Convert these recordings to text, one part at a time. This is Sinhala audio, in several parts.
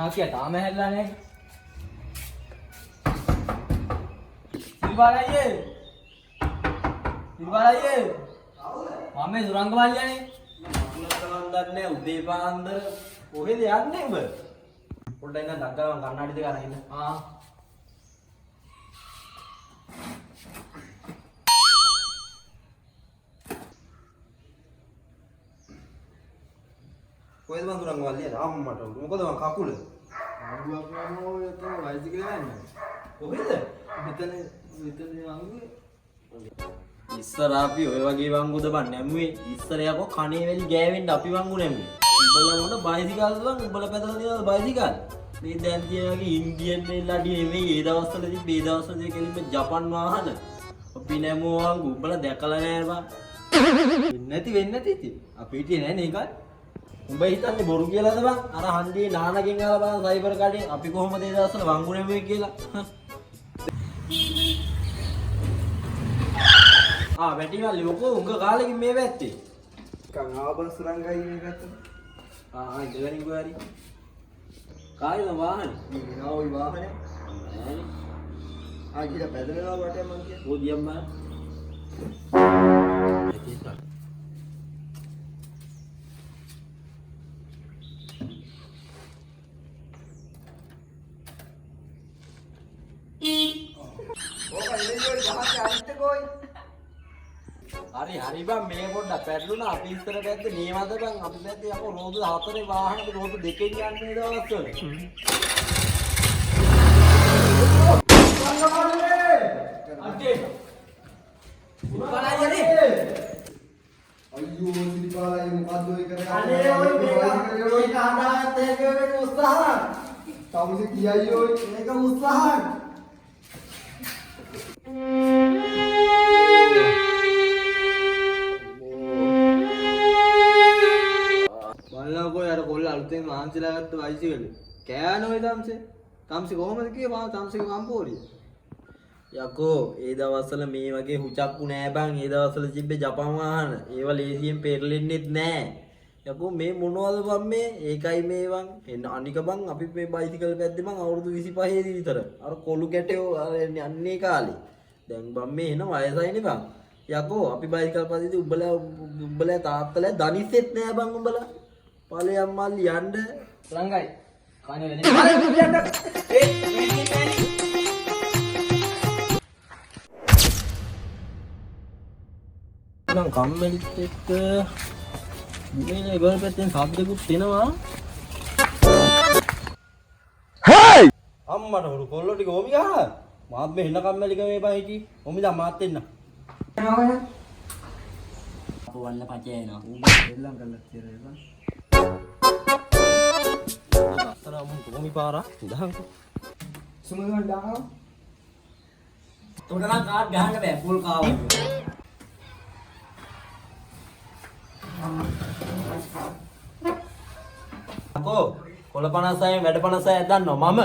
නාකිය තාම හැදලා නැහැ. සිල්වාලයියේ. සිල්වාලයියේ. මම මේ සුරංග මල්ලියානේ. මම දන්නේ උදේ පාන්දර කොහෙද යන්නේ උඹ? පොඩ්ඩක් ඉන්න දක්කරන් කන්නාඩි දෙක අරන් ඉන්න. කොහෙද මං සුරංග මල්ලියා? අම්මට මොකද මං කකුල? අඩුවක් නෑ ඔය තමයි වයිසිකල යන්නේ. කොහෙද? මෙතන වංගුවේ. ඉස්සර අපි ඔය වගේ වංගුද බන් නැමුවේ. ඉස්සර යකෝ කණේ වෙලි ගෑවෙන්න අපි වංගු නැමුවේ. උඹලා මොන බයිසිකල්ද බං? උඹලා පැදලා තියෙනවද බයිසිකල්? මේ දැන් තියෙන වගේ ඉන්දියන් නෙල්ලාඩි නෙමෙයි. ඒ දවස්වලදී මේ දවස්වලදී කෙලින්ම ජපන් වාහන. අපි නැමුවා වංගු. උඹලා දැකලා නෑ බං. වෙන්නේ නැති ඉතින්. අපි හිටියේ නෑ නේ ඒකත්. උඹ හිතන්නේ බොරු කියලාද බං? අර හන්දියේ නානකින් ආලා බලන සයිබර් කඩේ අපි කොහොමද ඒ දවස්වල වංගු නැමුවේ කියලා. වැටිමල්ලි ඔකෝ උංග කාලෙකින් මේ වැත්තේ. කං ආවබන් සුරංගයි මේ පැත්තට. ඉඳගනින් ගෝරි. කායිද වාහනේ? නෑ ওই වාහනේ. ගිහලා පැදලනවා වටේ මං කියන්නේ. ඕ දියම්ම. හරි බං මේ පොඩ්ඩක් පැටළුණා අපි ඉස්සර පැත්තේ මේ වද බං අපි පැත්තේ යකෝ රෝද 4 වාහනේ රෝද 2කින් යන්නේ දවස්වල අන්ටේ උපාලයි අයියෝ සිරිපාලයි මොකද්ද ඔය කරන්නේ අනේ ඔය මේක හදාගත්ත එක උත්සාහ තවුස කියයි ඔය මේක උත්සාහ අලුතෙන් මහන්සිලා ගත්ත වයිසිකල කෑනෝ ඒ තම්සේ කොහොමද කියේ මම තම්සේ කම්පෝරිය යකෝ ඒ දවස්වල මේ වගේ හුචක්කු නෑ බං ඒ දවස්වල තිබ්බේ ජපන් වාහන ඒව ලේසියෙන් පෙරලෙන්නෙත් නෑ යකෝ මේ මොනවද බං මේ ඒකයි මේ බං එන්න අනික බං අපි මේ බයිසිකල් පැද්දේ මං අවුරුදු 25 දී විතර අර කොළු කැටයෝ අන්නේ කාලේ දැන් බං මේ එන වයසයිනේ බං යකෝ අපි බයිසිකල් පදිද්දී උඹලා තාත්තලා දනිස්සෙත් නෑ බං උඹලා පාලයන් මල්ලි යන්න ළඟයි කන්නේ වෙන්නේ නම් කම්මැලිත් එක්ක මේ ගොල් පැත්තෙන් සද්දකුත් එනවා හයි අම්මට හුරු කොල්ලෝ ටික ඕමි ගහ මාත් මේ එන කම්මැලික මේ බා හිටි ඕමි දා මාත් එන්න අපෝ වන්න පචේ එනවා උඹ එල්ලම් කරලා තියරේ අතරම කොමි පාරා ඉඳහන් සුමගන් දානවා උඩ නම් කාඩ් ගහන්න බෑ ෆුල් කාව අකෝ කොළ 56 වැඩ 56 දන්නවා මම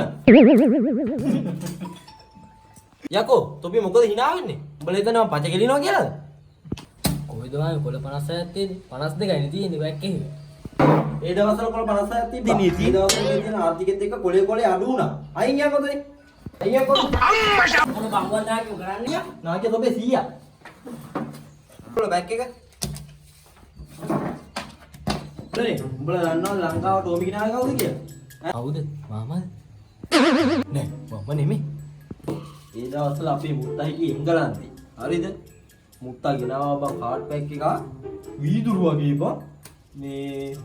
යකෝ තොපි මොකද hina වෙන්නේ උඹලා හිතනවා පච කෙලිනවා කියලාද කොයිද වාගේ කොළ 56ක් තියෙන්නේ 52යි තියෙන්නේ බෑක් එකේ ඒ දවස්වල කොළ 56ක් තිබ්බා. ඒ දවස්වල තියෙන ආර්ථිකෙත් එක්ක කොලේ අඩු වුණා. අයින් යකෝද ඒ? අයින් යකෝ. මොන බංගුවන් දාකෝ කරන්නේ? නාකිය තොබේ 100ක්. කොළ බෑක් එක. උඹලා දන්නවද ලංකාවට ඕමි කිනාව කවුද කියලා? කවුද? මාමද? නෑ මම නෙමෙයි. ඒ දවස්වල අපේ මුත්තා හිටියේ එංගලන්තේ. හරිද? මුත්තා ගෙනාවා බං කාඩ් පැක් එක වීදුරු වගේ බං. මේ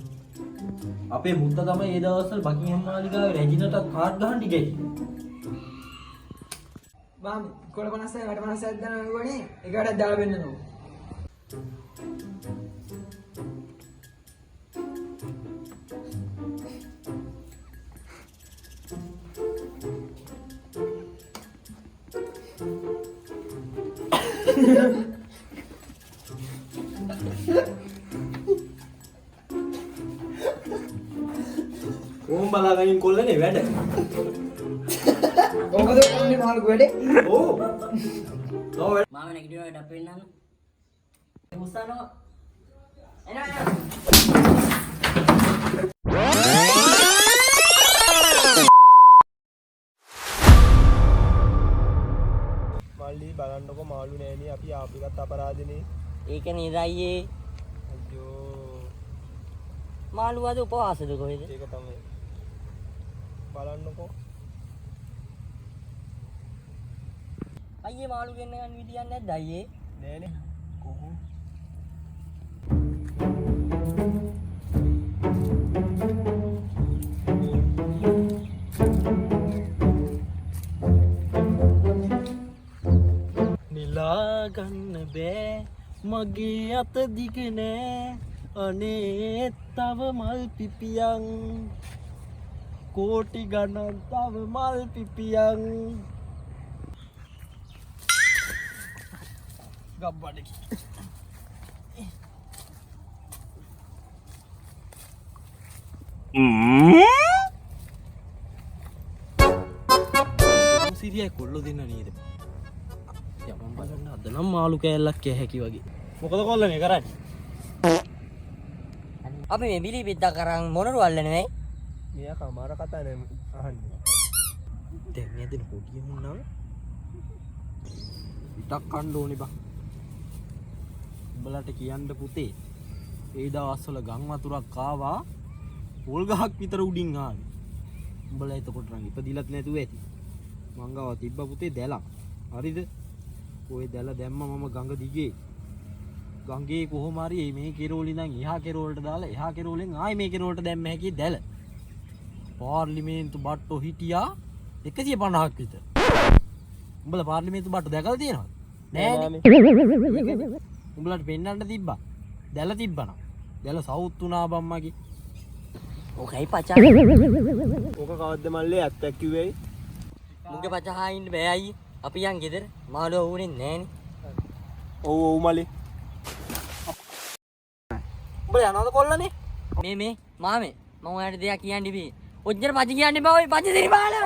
අපේ මුත්තා තමයි ඒ දවස්වල බකින්හම් මාලිගාවේ රෙජිනටත් කාඩ් ගහන්න ගියේ. මාමි කොළ 56 වැඩ 56ක් දානවා නුගනේ එකටත් දාලා වෙන්න නෝ. ඕම් බලාගෙන කොල්ලනේ වැඩ. මොකද කොන්නේ මාළු වැඩේ? ඕ. නෝ වැඩ. මාම නැගිටිනවා වැඩ පෙන්නන්න. මුස්සනවා. එනවා. බලන්නකො මාළු නෑනේ අපි ආපිකත් අපරාධනේ. ඒක නේද අයියේ. අයියෝ. මාළු අද උපවාසද කොහෙද? ඒක තමයි. බලන්නකො. අයියේ මාළු ගෙන්න ගන්න විදියක් නැද්ද අයියේ? නෑනේ. කොහොම? නිලා ගන්න බෑ මගේ අත දිග නෑ අනේ තව මල් පිපියන් කෝටි ගණන් තව මල් පිපියන් ගබ්බඩකි සිරියයි කොල්ලෝ දෙන්න නේද යමන් බලන්න අද නම් මාළු කෑල්ලක් කෑ හැකි වගේ මොකද කොල්ලනේ කරන්නේ අපි මේ බිලි බිද්දා කරන් මොනරු අල්ලන්නේ මෙයා කමාර කතා නේ අහන්නේ දැන් මේ දෙන පොඩි මුන්නා ඉතක් කන්න ඕනේ බා උඹලට කියන්න පුතේ ඒ දවස්වල ගම් වතුරක් ආවා පොල් ගහක් විතර උඩින් ආවේ උඹලා එතකොට නම් ඉපදිලත් නැතුව ඇති මං ගාව තිබ්බ පුතේ දැලක් හරිද ඔය දැල දැම්ම මම ගඟ දිගේ ගංගේ කොහොම හරි මේ කෙරෝලි ඉඳන් එහා කෙරෝලට දාලා එහා කෙරෝලෙන් ආයි මේ කෙරෝලට දැම්ම හැකි දැල පාර්ලිමේන්තු බට්ටෝ හිටියා 150ක් විතර උඹලා පාර්ලිමේන්තු බට්ටෝ දැකලා තියෙනවද නෑනේ උඹලට පෙන්නන්න තිබ්බා දැල තිබ්බනම් දැල සවුත් වුණා බම්මගේ ඕකයි පචා ඕක කවද්ද මල්ලේ ඇත්තක් කිව්වේයි මුගේ පචා ඉන්න බෑ අයියේ අපි යන් ගෙදර මාළු වුනේ නෑනේ ඔව් ඔව් මලේ උඹ යනවද කොල්ලනේ මේ මාමේ මම ඔයාලට දෙයක් කියන්න ඉබේ ඔච්චර පච කියන්න බෑ ඔය පච දිරි බාලා